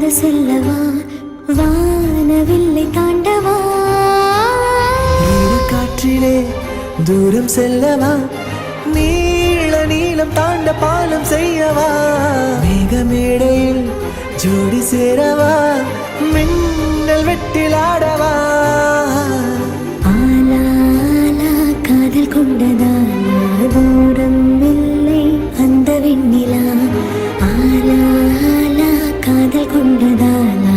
பறந்து செல்லவா வானவில்லை தாண்டவா காற்றிலே தூரம் செல்லவா நீள நீளம் தாண்ட பாலம் செய்யவா மேகமேடையில் ஜோடி சேரவா மின்னல் வெட்டில் ஆடவா ஆலா ஆலா காதல் கொண்டதாலா தூரம் இல்லை அந்த வெண்ணிலா ஆலா ஆலா காதல் கொண்டதாலா